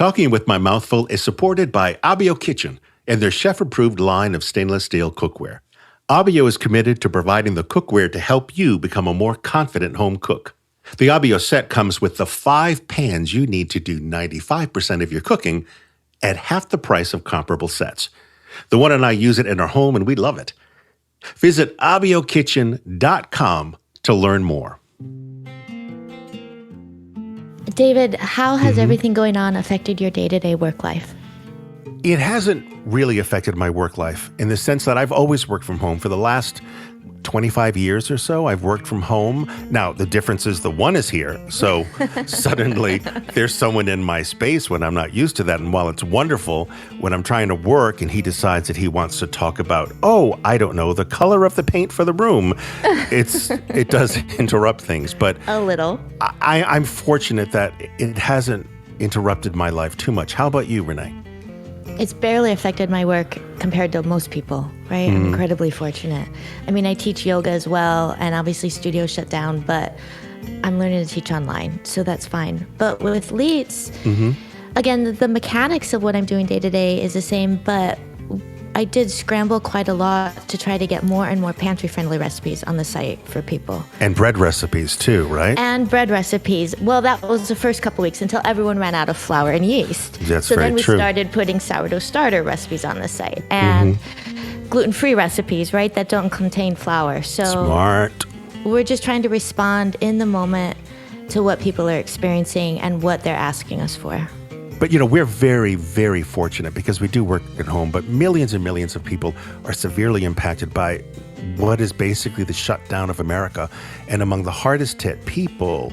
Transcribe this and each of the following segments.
Talking with My Mouthful is supported by Abio Kitchen and their chef-approved line of stainless steel cookware. Abio is committed to providing the cookware to help you become a more confident home cook. The Abio set comes with the 5 pans you need to do 95% of your cooking at half the price of comparable sets. The one and I use it in our home, and we love it. Visit abiokitchen.com to learn more. David, how has everything going on affected your day-to-day work life? It hasn't really affected my work life in the sense that I've always worked from home. For the last 25 years or so, I've worked from home. Now, the difference is the one is here. So suddenly there's someone in my space when I'm not used to that. And while it's wonderful, when I'm trying to work and he decides that he wants to talk about, I don't know, the color of the paint for the room, it does interrupt things. But a little. I'm fortunate that it hasn't interrupted my life too much. How about you, Renee? It's barely affected my work compared to most people, right? I'm incredibly fortunate. I mean, I teach yoga as well, and obviously studios shut down, but I'm learning to teach online, so that's fine. But with Leets, again, the mechanics of what I'm doing day to day is the same, but I did scramble quite a lot to try to get more and more pantry-friendly recipes on the site for people. And bread recipes too, right? And bread recipes. Well, that was the first couple weeks until everyone ran out of flour and yeast. That's so very then we true. started putting sourdough starter recipes on the site and gluten-free recipes, right, that don't contain flour. So Smart. we're just trying to respond in the moment to what people are experiencing and what they're asking us for. But, we're very, very fortunate because we do work at home, but millions and millions of people are severely impacted by what is basically the shutdown of America. And among the hardest hit people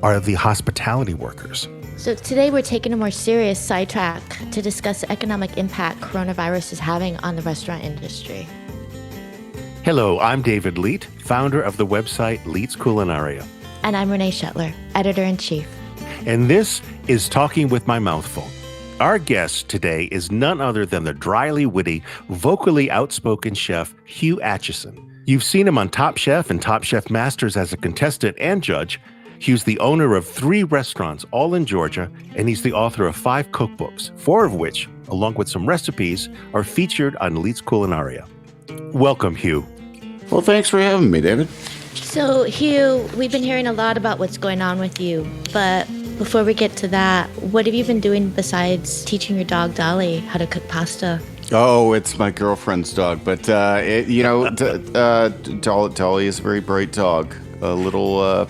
are the hospitality workers. So today we're taking a more serious sidetrack to discuss the economic impact coronavirus is having on the restaurant industry. Hello, I'm David Leet, founder of the website Leet's Culinaria. And I'm Renee Shetler, editor-in-chief. And this is Talking with My Mouthful. Our guest today is none other than the dryly witty, vocally outspoken chef, Hugh Acheson. You've seen him on Top Chef and Top Chef Masters as a contestant and judge. Hugh's the owner of 3 restaurants, all in Georgia, and he's the author of 5 cookbooks, 4 of which, along with some recipes, are featured on Leet's Culinaria. Welcome, Hugh. Well, thanks for having me, David. So, Hugh, we've been hearing a lot about what's going on with you, but before we get to that, what have you been doing besides teaching your dog, Dolly, how to cook pasta? Oh, it's my girlfriend's dog, but, Dolly is a very bright dog, a little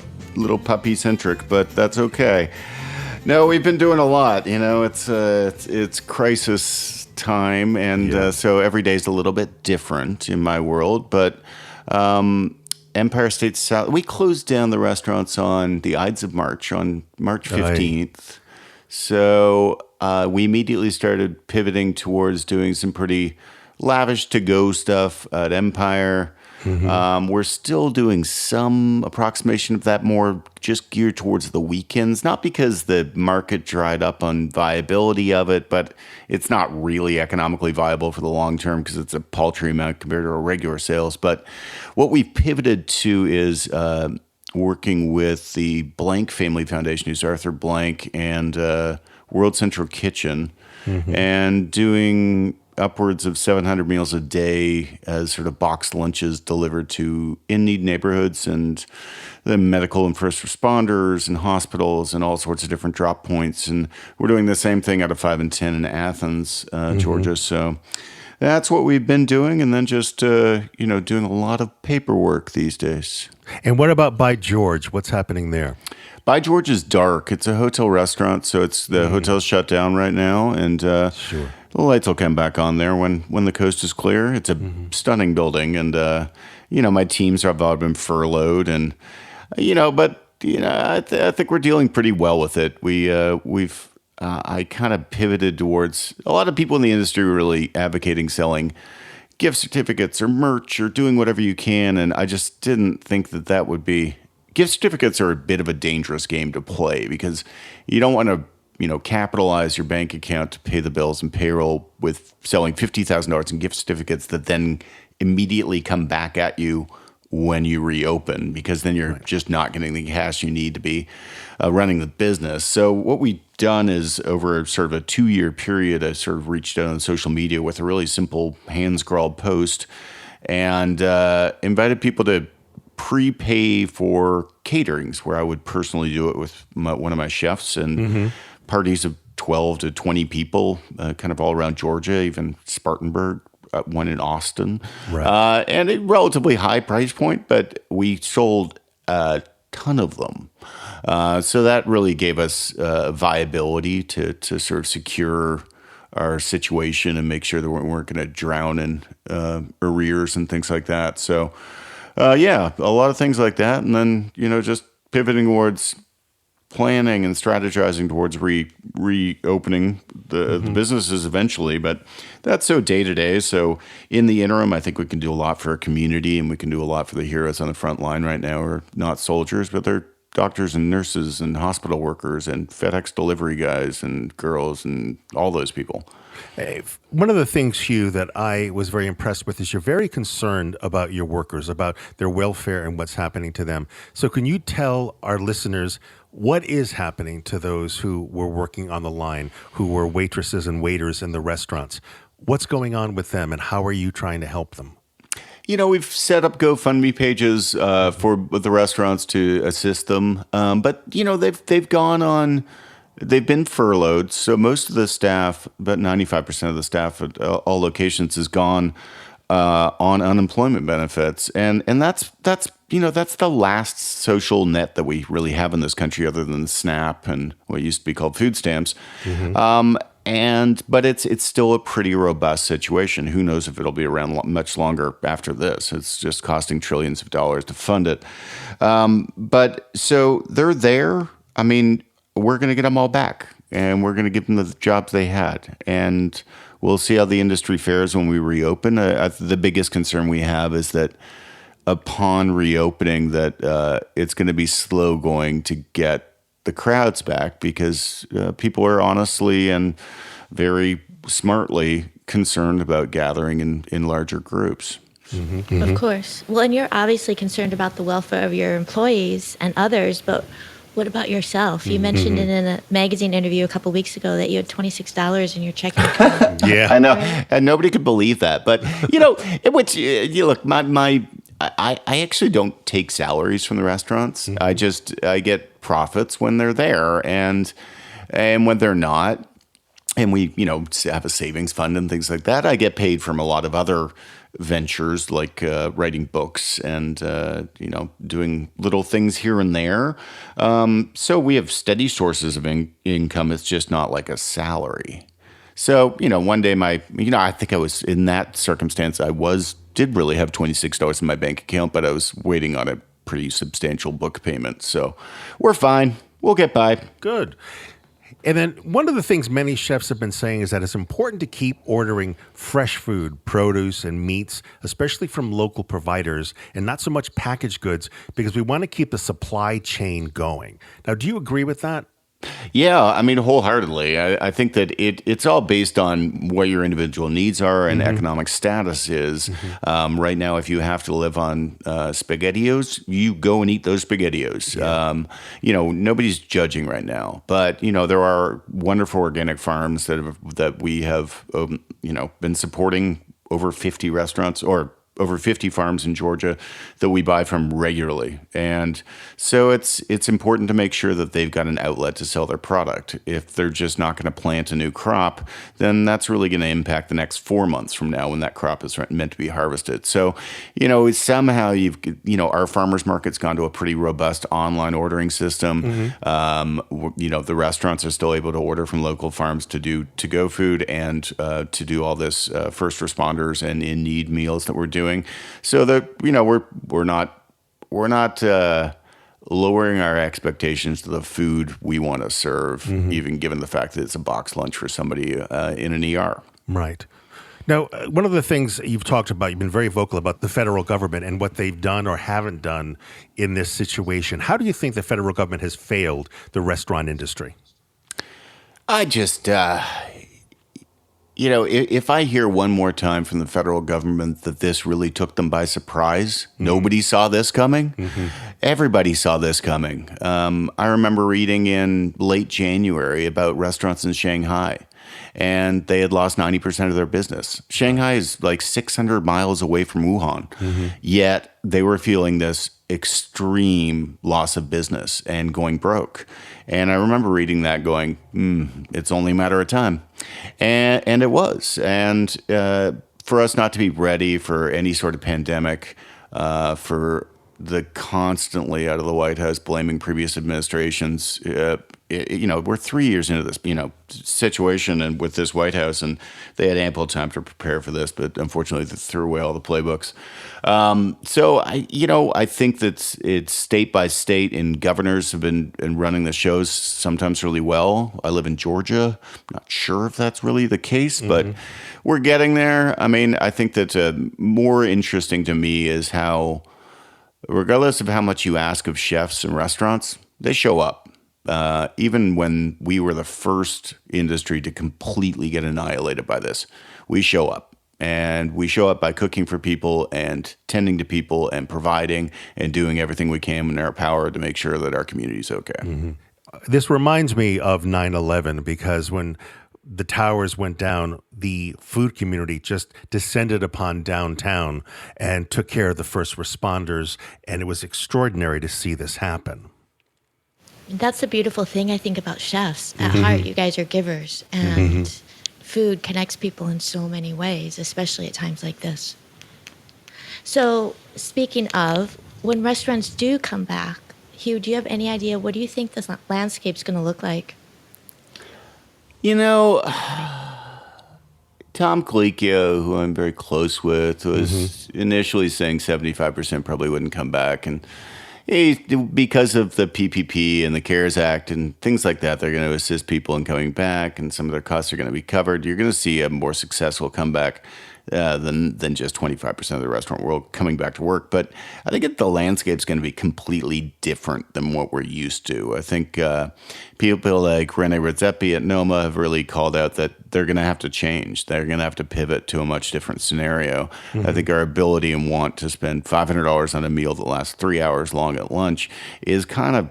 puppy-centric, but that's okay. No, we've been doing a lot, it's crisis time, and so every day's a little bit different in my world, but Empire State South, we closed down the restaurants on the Ides of March, on March 15th. So we immediately started pivoting towards doing some pretty lavish to-go stuff at Empire. We're still doing some approximation of that, more just geared towards the weekends, not because the market dried up on viability of it, but it's not really economically viable for the long term because it's a paltry amount compared to our regular sales. But what we've pivoted to is working with the Blank Family Foundation, who's Arthur Blank, and World Central Kitchen, and doing upwards of 700 meals a day as sort of boxed lunches delivered to in-need neighborhoods and the medical and first responders and hospitals and all sorts of different drop points. And we're doing the same thing out of 5 and 10 in Athens, Georgia. So that's what we've been doing. And then just, doing a lot of paperwork these days. And what about By George? What's happening there? By George is dark. It's a hotel restaurant, so it's the hotel's shut down right now, and Sure. the lights will come back on there when the coast is clear. It's a stunning building, and my teams have all been furloughed, and I think we're dealing pretty well with it. I kind of pivoted towards a lot of people in the industry really advocating selling gift certificates or merch or doing whatever you can, and I just didn't think that would be. Gift certificates are a bit of a dangerous game to play because you don't want to, capitalize your bank account to pay the bills and payroll with selling $50,000 in gift certificates that then immediately come back at you when you reopen, because then you're just not getting the cash you need to be running the business. So what we've done is, over sort of a 2-year period, I sort of reached out on social media with a really simple hand-scrawled post and invited people to prepay for caterings, where I would personally do it with one of my chefs, and parties of 12 to 20 people, kind of all around Georgia, even Spartanburg, one in Austin, and a relatively high price point, but we sold a ton of them. So that really gave us viability to sort of secure our situation and make sure that we weren't going to drown in arrears and things like that. So, a lot of things like that. And then, just pivoting towards planning and strategizing towards reopening the businesses eventually, but that's so day to day. So in the interim, I think we can do a lot for our community, and we can do a lot for the heroes on the front line right now, who are not soldiers, but they're doctors and nurses and hospital workers and FedEx delivery guys and girls and all those people. Hey, one of the things, Hugh, that I was very impressed with is you're very concerned about your workers, about their welfare and what's happening to them. So can you tell our listeners what is happening to those who were working on the line, who were waitresses and waiters in the restaurants? What's going on with them, and how are you trying to help them? We've set up GoFundMe pages for the restaurants to assist them. But, they've gone on, they've been furloughed. So most of the staff, about 95% of the staff at all locations, has gone on unemployment benefits. And that's the last social net that we really have in this country, other than SNAP and what used to be called food stamps. But it's still a pretty robust situation. Who knows if it'll be around much longer after this? It's just costing trillions of dollars to fund it. But so they're there. I mean, we're going to get them all back, and we're going to give them the jobs they had. And we'll see how the industry fares when we reopen. The biggest concern we have is that upon reopening, that it's going to be slow going to get the crowds back, because people are honestly and very smartly concerned about gathering in larger groups. Of course. Well, and you're obviously concerned about the welfare of your employees and others, but what about yourself? You mentioned in a magazine interview a couple weeks ago that you had $26 in your checking account. Yeah, I know, and nobody could believe that. But look, I actually don't take salaries from the restaurants. I get profits when they're there, and when they're not, and we have a savings fund and things like that. I get paid from a lot of other ventures, like writing books and doing little things here and there. So we have steady sources of income. It's just not like a salary. So one day I think I was in that circumstance. I did really have $26 in my bank account, but I was waiting on a pretty substantial book payment. So we're fine. We'll get by. good. And then one of the things many chefs have been saying is that it's important to keep ordering fresh food, produce, and meats, especially from local providers, and not so much packaged goods, because we want to keep the supply chain going. Now, do you agree with that? Yeah, I mean, wholeheartedly. I think that it's all based on what your individual needs are and economic status is. Right now, if you have to live on SpaghettiOs, you go and eat those SpaghettiOs. Yeah. Nobody's judging right now, but there are wonderful organic farms that we have been supporting, over 50 restaurants, or over 50 farms in Georgia that we buy from regularly. And so it's important to make sure that they've got an outlet to sell their product. If they're just not going to plant a new crop, then that's really going to impact the next 4 months from now when that crop is meant to be harvested. So, somehow our farmers market's gone to a pretty robust online ordering system. The restaurants are still able to order from local farms to do to-go food and to do all this first responders and in-need meals that we're doing. So that we're not lowering our expectations to the food we want to serve, even given the fact that it's a box lunch for somebody in an ER. Right. Now, one of the things you've talked about, you've been very vocal about the federal government and what they've done or haven't done in this situation. How do you think the federal government has failed the restaurant industry? I just, if I hear one more time from the federal government that this really took them by surprise, nobody saw this coming. Everybody saw this coming. I remember reading in late January about restaurants in Shanghai, and they had lost 90% of their business. Shanghai is like 600 miles away from Wuhan, yet they were feeling this extreme loss of business and going broke. And I remember reading that going, it's only a matter of time. And it was. And for us not to be ready for any sort of pandemic, for the constantly out of the White House blaming previous administrations, we're 3 years into this, situation and with this White House, and they had ample time to prepare for this, but unfortunately they threw away all the playbooks. So I think that it's state by state, and governors have been running the shows sometimes really well. I live in Georgia. I'm not sure if that's really the case, but we're getting there. I mean, I think that more interesting to me is how, regardless of how much you ask of chefs and restaurants, they show up. Even when we were the first industry to completely get annihilated by this, we show up. And we show up by cooking for people and tending to people and providing and doing everything we can in our power to make sure that our community is okay. This reminds me of 9/11 because when the towers went down, the food community just descended upon downtown and took care of the first responders. And it was extraordinary to see this happen. That's the beautiful thing I think about chefs. At heart, you guys are givers, and food connects people in so many ways, especially at times like this. So speaking of, when restaurants do come back, Hugh, do you have any idea, what do you think this landscape's going to look like? Tom Colicchio, who I'm very close with, was initially saying 75% probably wouldn't come back. And because of the PPP and the CARES Act and things like that, they're going to assist people in coming back, and some of their costs are going to be covered. You're going to see a more successful comeback than just 25% of the restaurant world coming back to work. But I think the landscape's going to be completely different than what we're used to. I think people like Rene Redzepi at Noma have really called out that they're going to have to change. They're going to have to pivot to a much different scenario. I think our ability and want to spend $500 on a meal that lasts 3 hours long at lunch is kind of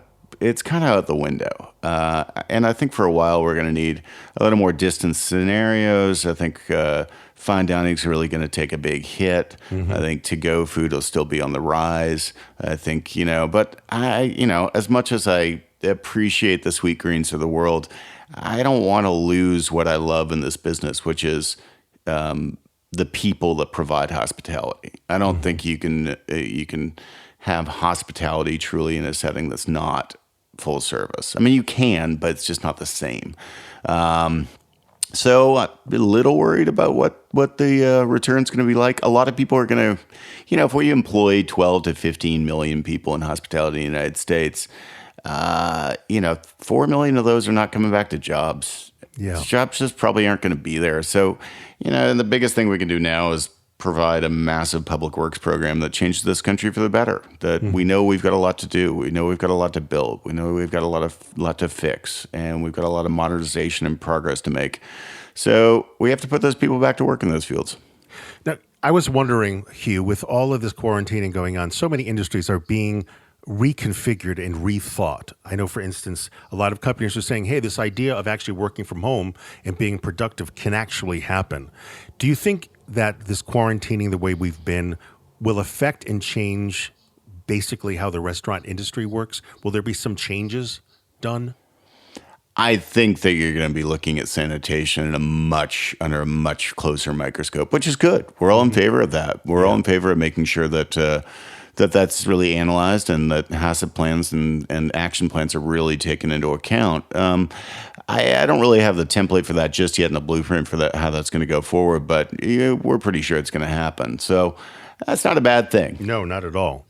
out the window. And I think for a while we're going to need a little more distance scenarios. I think fine dining is really going to take a big hit. I think to-go food will still be on the rise. I think, but as much as I appreciate the Sweet Greens of the world, I don't want to lose what I love in this business, which is the people that provide hospitality. I don't think you can have hospitality truly in a setting that's not full service. I mean, you can, but it's just not the same. So I'm a little worried about what the return's going to be like. A lot of people are going to, if we employ 12 to 15 million people in hospitality in the United States, 4 million of those are not coming back to jobs. Yeah. Jobs just probably aren't going to be there. So, and the biggest thing we can do now is provide a massive public works program that changes this country for the better. That we know we've got a lot to do. We know we've got a lot to build. We know we've got a lot to fix, and we've got a lot of modernization and progress to make. So we have to put those people back to work in those fields. Now, I was wondering, Hugh, with all of this quarantining going on, so many industries are being reconfigured and rethought. I know, for instance, a lot of companies are saying, hey, this idea of actually working from home and being productive can actually happen. Do you think that this quarantining, the way we've been, will affect and change basically how the restaurant industry works? Will there be some changes done? I think that you're going to be looking at sanitation under a much closer microscope, which is good. We're all in favor of that. We're all in favor of making sure that that's really analyzed and that HACCP plans and action plans are really taken into account. I don't really have the template for that just yet in the blueprint for that, how that's going to go forward, but we're pretty sure it's going to happen. So that's not a bad thing. No, not at all.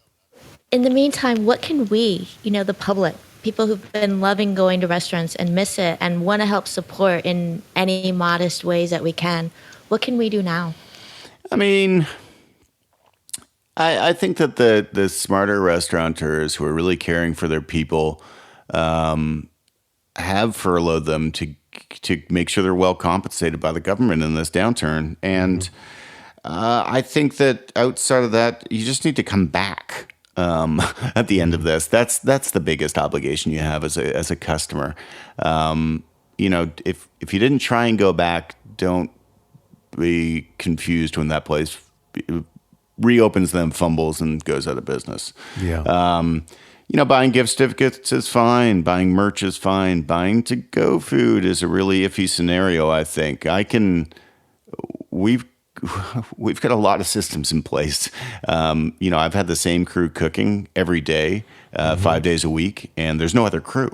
In the meantime, what can we, the public, people who've been loving going to restaurants and miss it and want to help support in any modest ways that we can, what can we do now? I mean, I think that the smarter restaurateurs who are really caring for their people have furloughed them to to make sure they're well compensated by the government in this downturn. And I think that outside of that, you just need to come back at the end of this. That's the biggest obligation you have as a customer. If you didn't try and go back, don't be confused when that place reopens, then fumbles and goes out of business. Yeah. Buying gift certificates is fine. Buying merch is fine. Buying to-go food is a really iffy scenario, I think. We've got a lot of systems in place. I've had the same crew cooking every day, 5 days a week, and there's no other crew.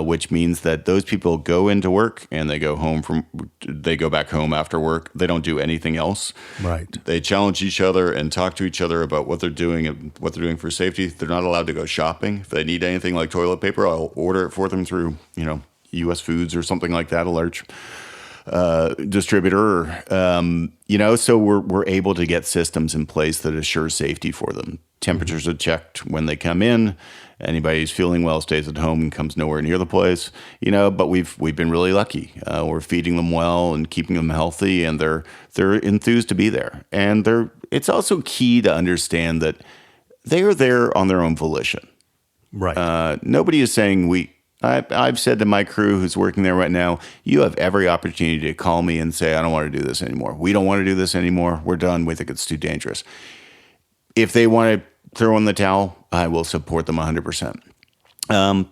Which means that those people go into work and they go back home after work. They don't do anything else. Right. They challenge each other and talk to each other about what they're doing and what they're doing for safety. They're not allowed to go shopping. If they need anything like toilet paper, I'll order it for them through, U.S. Foods or something like that, a large distributor. So we're able to get systems in place that assure safety for them. Temperatures are checked when they come in. Anybody who's feeling well stays at home and comes nowhere near the place, but we've been really lucky. We're feeding them well and keeping them healthy, and they're enthused to be there. And it's also key to understand that they are there on their own volition. Right. Nobody is saying I've said to my crew who's working there right now, you have every opportunity to call me and say, I don't want to do this anymore. We don't want to do this anymore. We're done. We think it's too dangerous. If they want to throw in the towel, I will support them 100%.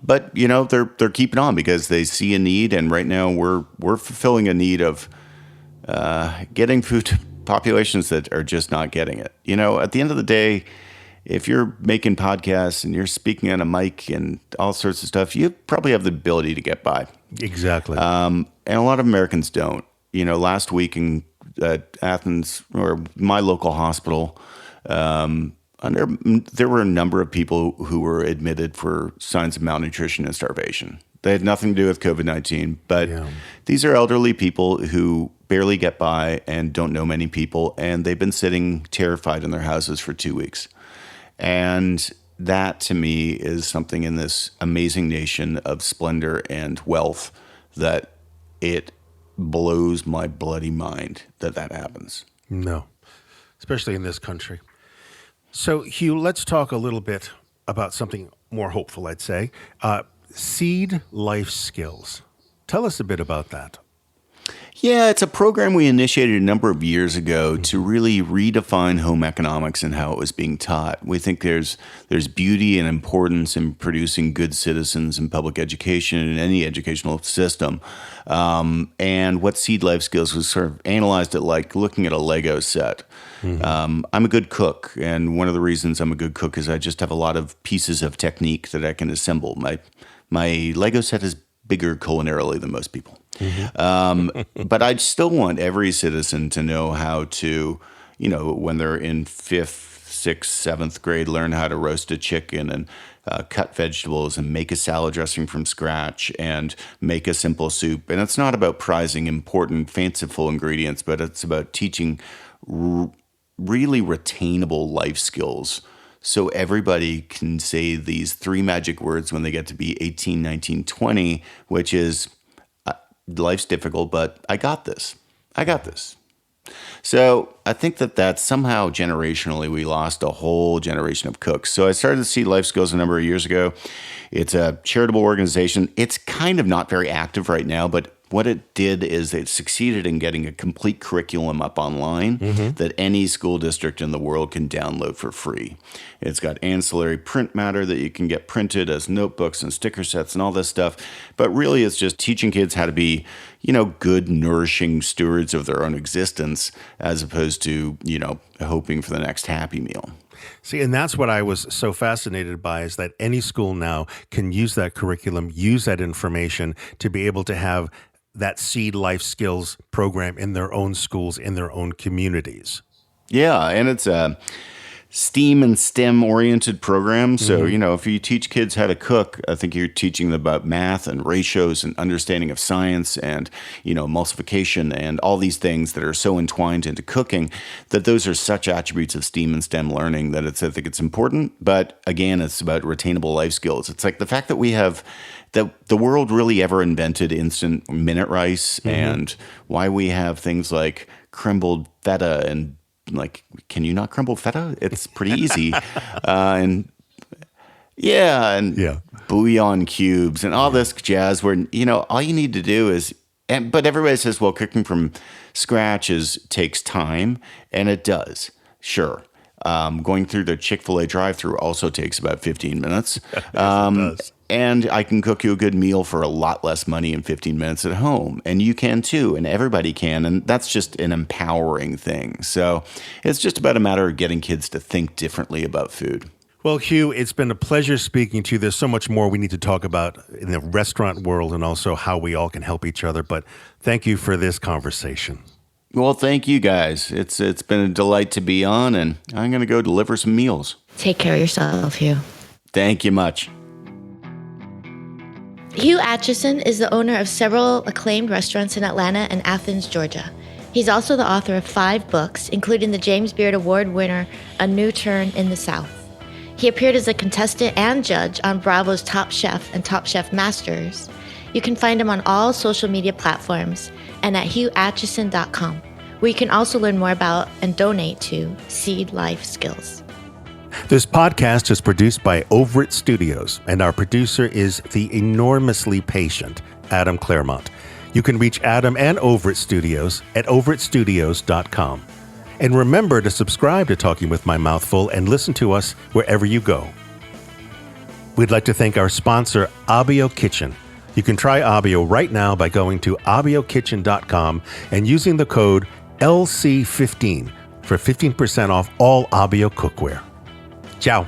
But they're keeping on because they see a need, and right now we're fulfilling a need of getting food to populations that are just not getting it. At the end of the day, if you're making podcasts and you're speaking on a mic and all sorts of stuff, you probably have the ability to get by. Exactly. And a lot of Americans don't. Last week in Athens, or my local hospital, there were a number of people who were admitted for signs of malnutrition and starvation. They had nothing to do with COVID-19, but these are elderly people who barely get by and don't know many people, and they've been sitting terrified in their houses for 2 weeks. And that, to me, is something in this amazing nation of splendor and wealth that it blows my bloody mind that happens. No, especially in this country. So, Hugh, let's talk a little bit about something more hopeful, I'd say. Seed Life Skills. Tell us a bit about that. Yeah, it's a program we initiated a number of years ago to really redefine home economics and how it was being taught. We think there's beauty and importance in producing good citizens in public education and any educational system. And what Seed Life Skills was sort of analyzed it like looking at a Lego set. I'm a good cook, and one of the reasons I'm a good cook is I just have a lot of pieces of technique that I can assemble. My Lego set is bigger culinarily than most people. But I still want every citizen to know how to, when they're in 5th, 6th, 7th grade, learn how to roast a chicken and cut vegetables and make a salad dressing from scratch and make a simple soup. And it's not about prizing important, fanciful ingredients, but it's about teaching really retainable life skills so everybody can say these 3 magic words when they get to be 18, 19, 20, which is, life's difficult, but I got this. I got this. So I think that somehow generationally, we lost a whole generation of cooks. So I started to see Life Skills a number of years ago. It's a charitable organization. It's kind of not very active right now, but what it did is it succeeded in getting a complete curriculum up online that any school district in the world can download for free. It's got ancillary print matter that you can get printed as notebooks and sticker sets and all this stuff. But really, it's just teaching kids how to be, good, nourishing stewards of their own existence as opposed to, hoping for the next Happy Meal. See, and that's what I was so fascinated by, is that any school now can use that curriculum, use that information to be able to have that Seed Life Skills program in their own schools, in their own communities. Yeah, and it's STEAM and STEM oriented programs. So, if you teach kids how to cook, I think you're teaching them about math and ratios and understanding of science and, emulsification and all these things that are so entwined into cooking, that those are such attributes of STEAM and STEM learning that I think it's important. But again, it's about retainable life skills. It's like the fact that we have that the world really ever invented instant minute rice and why we have things like crumbled feta and can you not crumble feta? It's pretty easy. And bouillon cubes and all this jazz where, all you need to do is, but everybody says, well, cooking from scratch takes time, and it does. Sure. Going through the Chick-fil-A drive-thru also takes about 15 minutes. Yes, it does. And I can cook you a good meal for a lot less money in 15 minutes at home. And you can too, and everybody can. And that's just an empowering thing. So it's just about a matter of getting kids to think differently about food. Well, Hugh, it's been a pleasure speaking to you. There's so much more we need to talk about in the restaurant world and also how we all can help each other. But thank you for this conversation. Well, thank you guys. It's been a delight to be on, and I'm going to go deliver some meals. Take care of yourself, Hugh. Thank you much. Hugh Acheson is the owner of several acclaimed restaurants in Atlanta and Athens, Georgia. He's also the author of 5 books, including the James Beard Award winner, A New Turn in the South. He appeared as a contestant and judge on Bravo's Top Chef and Top Chef Masters. You can find him on all social media platforms and at hughacheson.com, where you can also learn more about and donate to Seed Life Skills. This podcast is produced by Overit Studios, and our producer is the enormously patient Adam Claremont. You can reach Adam and Overit Studios at overitstudios.com. And remember to subscribe to Talking with My Mouth Full and listen to us wherever you go. We'd like to thank our sponsor, Abio Kitchen. You can try Abio right now by going to abiokitchen.com and using the code LC15 for 15% off all Abio cookware. Ciao.